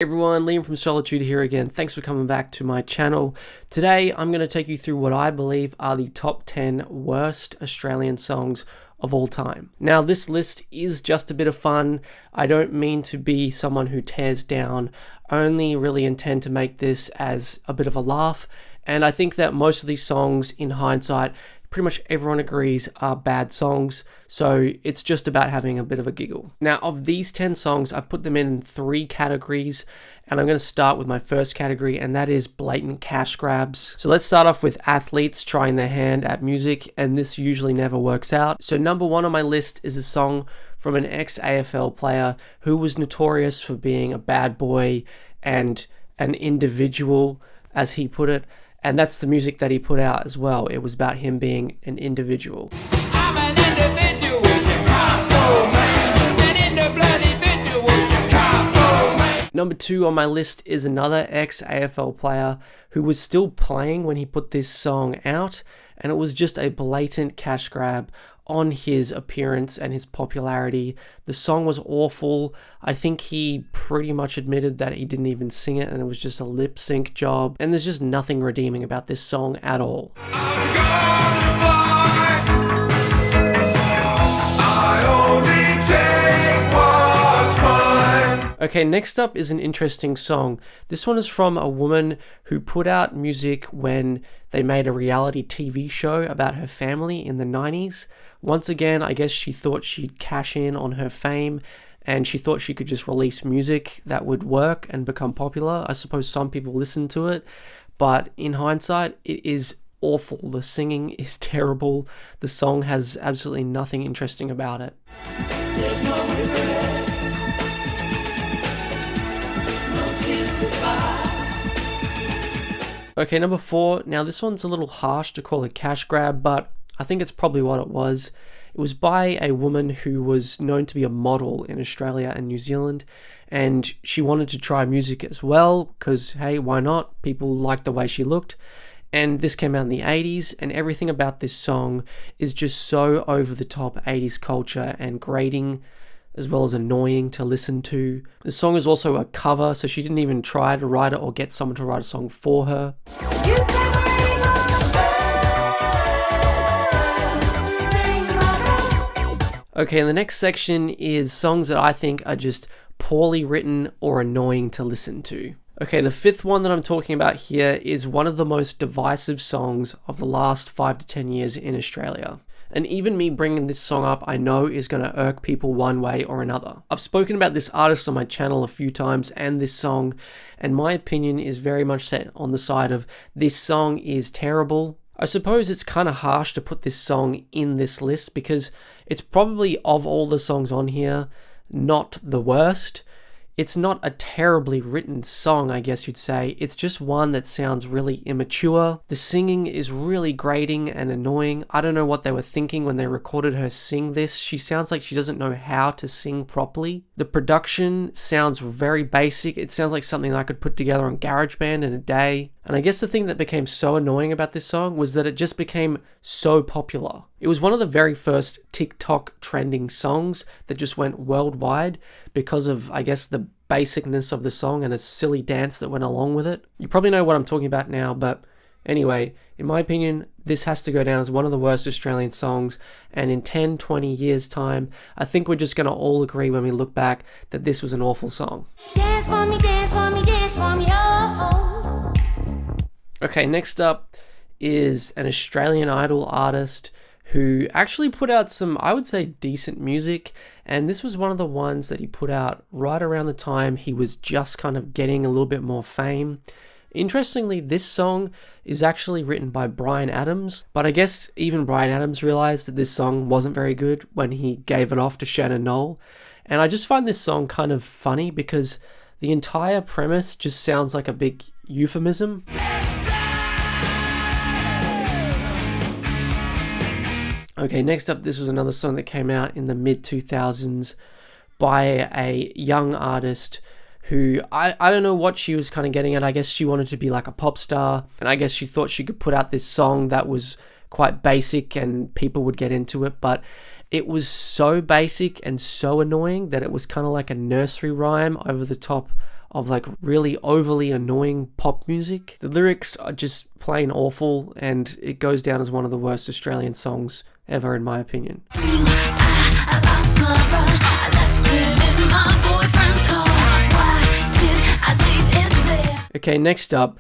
Everyone, Liam from Solitude here again. Thanks for coming back to my channel. Today I'm going to take you through what I believe are the top 10 worst Australian songs of all time. Now this list is just a bit of fun. I don't mean to be someone who tears down, I only really intend to make this as a bit of a laugh, and I think that most of these songs in hindsight pretty much everyone agrees are bad songs, so it's just about having a bit of a giggle. Now, of these 10 songs, I've put them in 3 categories, and I'm going to start with my first category, and that is blatant cash grabs. So let's start off with athletes trying their hand at music, and this usually never works out. So number 1 on my list is a song from an ex-AFL player who was notorious for being a bad boy and an individual, as he put it. And that's the music that he put out as well. It was about him being an individual. I'm an individual, you combo man. An individual, you combo man. Number 2 on my list is another ex-AFL player who was still playing when he put this song out, and it was just a blatant cash grab on his appearance and his popularity. The song was awful. I think he pretty much admitted that he didn't even sing it and it was just a lip sync job, and there's just nothing redeeming about this song at all. Okay, next up is an interesting song. This one is from a woman who put out music when they made a reality TV show about her family in the 90s. Once again, I guess she thought she'd cash in on her fame, and she thought she could just release music that would work and become popular. I suppose some people listened to it, but in hindsight, it is awful. The singing is terrible. The song has absolutely nothing interesting about it. There's no regrets. Okay, number 4. Now this one's a little harsh to call a cash grab, but I think it's probably what it was. It was by a woman who was known to be a model in Australia and New Zealand, and she wanted to try music as well, because hey, why not? People liked the way she looked. And this came out in the 80s, and everything about this song is just so over the top 80s culture and grating, as well as annoying to listen to. The song is also a cover, so she didn't even try to write it or get someone to write a song for her. Okay, and the next section is songs that I think are just poorly written or annoying to listen to. Okay, the 5th one that I'm talking about here is one of the most divisive songs of the last 5 to 10 years in Australia. And even me bringing this song up, I know is going to irk people one way or another. I've spoken about this artist on my channel a few times and this song, and my opinion is very much set on the side of this song is terrible. I suppose it's kind of harsh to put this song in this list because it's probably, of all the songs on here, not the worst. It's not a terribly written song, I guess you'd say. It's just one that sounds really immature. The singing is really grating and annoying. I don't know what they were thinking when they recorded her sing this. She sounds like she doesn't know how to sing properly. The production sounds very basic. It sounds like something I could put together on GarageBand in a day. And I guess the thing that became so annoying about this song was that it just became so popular. It was one of the very first TikTok trending songs that just went worldwide because of, I guess, the basicness of the song and a silly dance that went along with it. You probably know what I'm talking about now, but anyway, in my opinion, this has to go down as one of the worst Australian songs, and in 10, 20 years time, I think we're just going to all agree when we look back that this was an awful song. Dance for me, dance for me, dance for me, oh. Okay, next up is an Australian Idol artist who actually put out some, I would say, decent music, and this was one of the ones that he put out right around the time he was just kind of getting a little bit more fame. Interestingly, this song is actually written by Bryan Adams, but I guess even Bryan Adams realized that this song wasn't very good when he gave it off to Shannon Noll, and I just find this song kind of funny because the entire premise just sounds like a big euphemism. Okay, next up, this was another song that came out in the mid-2000s by a young artist who, I don't know what she was kind of getting at. I guess she wanted to be like a pop star, and I guess she thought she could put out this song that was quite basic and people would get into it, but it was so basic and so annoying that it was kind of like a nursery rhyme over the top of like really overly annoying pop music. The lyrics are just plain awful, and it goes down as one of the worst Australian songs ever, in my opinion. Okay, next up,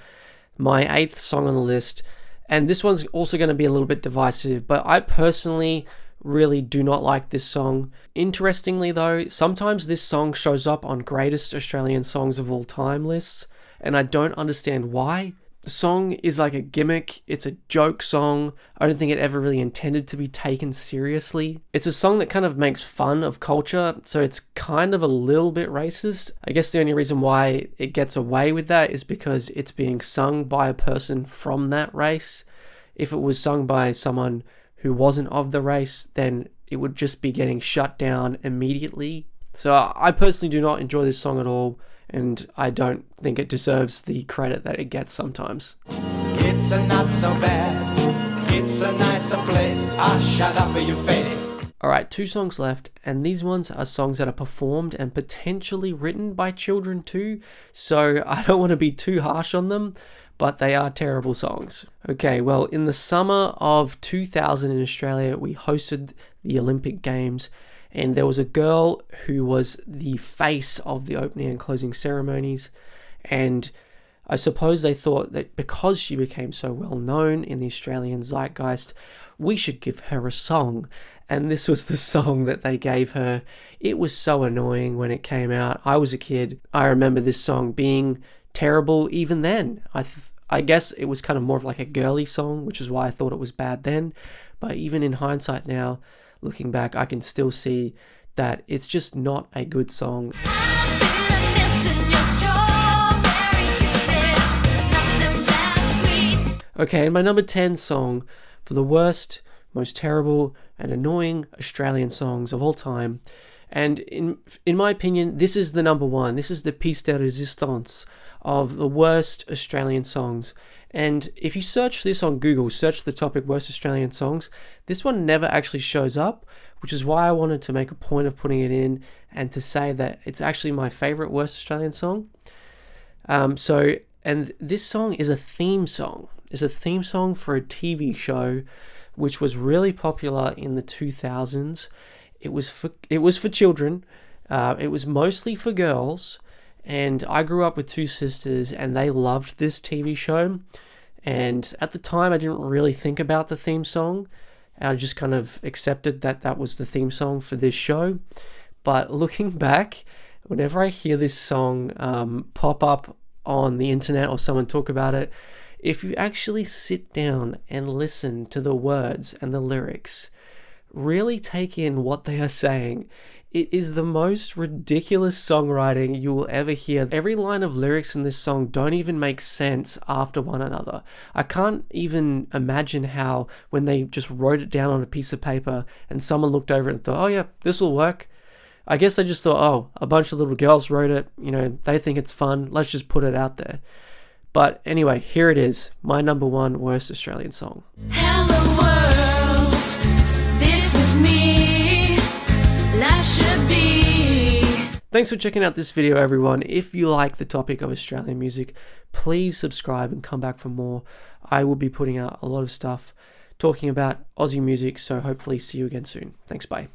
my 8th song on the list, and this one's also going to be a little bit divisive, but I personally really do not like this song. Interestingly though, sometimes this song shows up on greatest Australian songs of all time lists, and I don't understand why. The song is like a gimmick, it's a joke song. I don't think it ever really intended to be taken seriously. It's a song that kind of makes fun of culture, so it's kind of a little bit racist. I guess the only reason why it gets away with that is because it's being sung by a person from that race. If it was sung by someone who wasn't of the race, then it would just be getting shut down immediately. So I personally do not enjoy this song at all, and I don't think it deserves the credit that it gets sometimes. It's a not so bad, it's a nicer place, shut up in your face. Alright, 2 songs left, and these ones are songs that are performed and potentially written by children too, so I don't want to be too harsh on them, but they are terrible songs. Okay, well, in the summer of 2000 in Australia, we hosted the Olympic Games, and there was a girl who was the face of the opening and closing ceremonies, and I suppose they thought that because she became so well known in the Australian zeitgeist, we should give her a song, and this was the song that they gave her. It was so annoying when it came out. I was a kid. I remember this song being terrible even then. I guess it was kind of more of like a girly song, which is why I thought it was bad then, but even in hindsight now, looking back, I can still see that it's just not a good song. Okay, and my number 10 song for the worst, most terrible and annoying Australian songs of all time. And in my opinion, this is the number 1. This is the piece de resistance of the worst Australian songs. And if you search this on Google, search the topic worst Australian songs, this one never actually shows up, which is why I wanted to make a point of putting it in and to say that it's actually my favorite worst Australian song. And this song is a theme song. It's a theme song for a TV show which was really popular in the 2000s. It was for children. It was mostly for girls. And I grew up with 2 sisters, and they loved this TV show. And at the time, I didn't really think about the theme song. I just kind of accepted that that was the theme song for this show. But looking back, whenever I hear this song pop up on the internet or someone talk about it, if you actually sit down and listen to the words and the lyrics, really take in what they are saying, it is the most ridiculous songwriting you will ever hear. Every line of lyrics in this song don't even make sense after one another. I can't even imagine how, when they just wrote it down on a piece of paper and someone looked over it and thought, oh yeah, this will work. I guess they just thought, oh, a bunch of little girls wrote it, they think it's fun, let's just put it out there. But anyway, here it is, my number 1 worst Australian song. Hello world, this is me, life should be. Thanks for checking out this video, everyone. If you like the topic of Australian music, please subscribe and come back for more. I will be putting out a lot of stuff talking about Aussie music, so hopefully see you again soon. Thanks, bye.